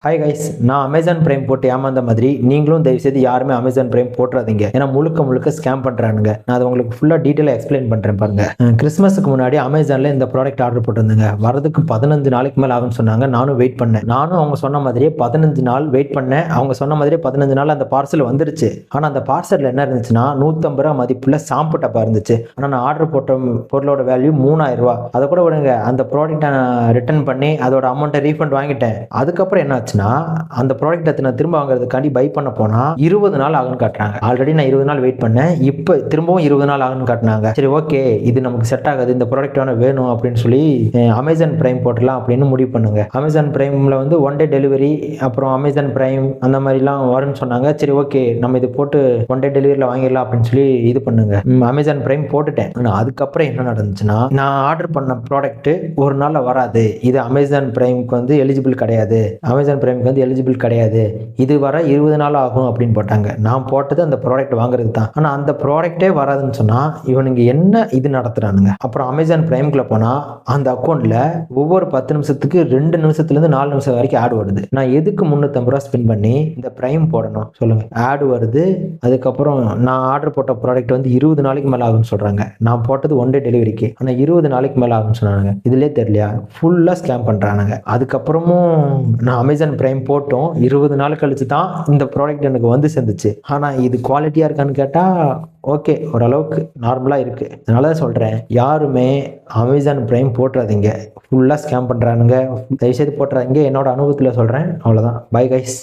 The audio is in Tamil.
ஹாய் கைஸ், நான் அமேசான் பிரைம் போட்டு ஏமாந்த மாதிரி நீங்களும் தயவுசெய்து யாருமே அமேசான் பிரைம் போட்டுறாதீங்க. ஏன்னா முழுக்க முழுக்க ஸ்கேம் பண்றானுங்க. நான் அதை உங்களுக்கு ஃபுல்லா டீட்டெயிலாக எக்ஸ்பிளைன் பண்றேன் பாருங்க. கிறிஸ்மஸுக்கு முன்னாடி அமேசான்ல இந்த ப்ராடக்ட் ஆர்டர் போட்டிருந்தேங்க. வரதுக்கு 15 நாளைக்கு மேல ஆகும்னு சொன்னாங்க. நானும் வெயிட் பண்ணேன். நானும் அவங்க சொன்ன மாதிரியே 15 நாள் வெயிட் பண்ணேன். அவங்க சொன்ன மாதிரியே 15 நாள் அந்த பார்சல் வந்துருச்சு. ஆனா அந்த பார்சல்ல என்ன இருந்துச்சுன்னா 150 ரூபா மதிப்புல ஷாம்பு டப்பா இருந்துச்சு. ஆனா நான் ஆர்டர் போட்ட பொருளோட வேல்யூ 3000 ரூபா. அதை கூட விடுங்க, அந்த ப்ராடக்ட்டை நான் ரிட்டர்ன் பண்ணி அதோட அமௌண்ட்டை ரீஃபண்ட் வாங்கிட்டேன். அதுக்கப்புறம் என்ன அந்த ப்ராடக்ட் நான் திரும்ப வாங்குறதுக்காண்டி பை பண்ண போனா 20 நாள் ஆகும்னு காட்டுறாங்க. ஆல்ரெடி நான் 20 நாள் வெயிட் பண்ணேன். இப்போ திரும்பவும் 20 நாள் ஆகும்னு காட்டினாங்க. சரி, ஓகே, இது நமக்கு செட் ஆகாது, இந்த ப்ராடக்ட் வேணும் அப்படின்னு சொல்லி அமேசான் பிரைம் போட்டலாம் அப்படின்னு முடிவு பண்ணுங்க. அமேசான் பிரைம்ல வந்து 1 டே டெலிவரி, அப்புறம் அமேசான் பிரைம் அந்த மாதிரிலாம் வரும்னு சொன்னாங்க. சரி, ஓகே, நம்ம இது போட்டு 1 டே டெலிவரியில் வாங்கிடலாம் அப்படின்னு சொல்லி இது பண்ணுங்க. அமேசான் பிரைம் போட்டுட்டேன். ஆனால் அதுக்கப்புறம் என்ன நடந்துச்சுன்னா, நான் ஆர்டர் பண்ண ப்ராடக்ட் ஒரு நாளில் வராது, இது அமேசான் பிரைமுக்கு வந்து எலிஜிபிள் கிடையாது, அமேசான் பிரைமுக்கு வந்து எலிஜிபிள் கிடையாது, இது வர 20 நாள் ஆகும் அப்படின்னு போட்டாங்க. நான் போட்டது அந்த ப்ராடக்ட் வாங்குறது தான். ஆனால் அந்த ப்ராடக்டே வராதுன்னு சொன்னா இவனுங்க என்ன இது நடத்துறானுங்க. அப்புறம் அமேசான் பிரைம்குள்ள போனா அந்த அக்கௌண்ட்ல ஒவ்வொரு 10 நிமிஷத்துக்கு 2 நிமிஷத்துலேருந்து 4 நிமிஷம் வரைக்கும் ஆட் வருது. நான் எதுக்கு 350 ரூபா ஸ்பெண்ட் பண்ணி இந்த பிரைம் போடணும் சொல்லுங்க? ஆட் வருது. அதுக்கப்புறம் நான் ஆர்டர் போட்ட ப்ராடக்ட் வந்து 20 நாளைக்கு மேலே ஆகும்னு சொல்றாங்க. நான் போட்டது 1 டே டெலிவரிக்கு. ஆனால் 20 நாளைக்கு மேலே ஆகும்னு சொன்னாங்க. இதுலேயே தெரியலையா? ஃபுல்லாக ஸ்கேம் பண்ணுறானுங்க. அதுக்கப்புறமும் நான் அமேசான் பிரைம் போட்டோம் 20 நாள் கழிச்சு தான் இந்த ப்ராடக்ட் எனக்கு வந்து சேர்ந்துச்சு. ஆனால் இது குவாலிட்டியாக இருக்கான்னு கேட்டால் ஓகே, ஓரளவுக்கு நார்மலாக இருக்குது. அதனால சொல்கிறேன், யாருமே அமேசான் பிரைம் போட்டுறாதீங்க. ஃபுல்லாக ஸ்கேம் பண்ணுறானுங்க. தயவுசெய்து போட்டுறாதீங்க. என்னோட அனுபவத்தில் சொல்கிறேன். அவ்வளோதான். Bye guys.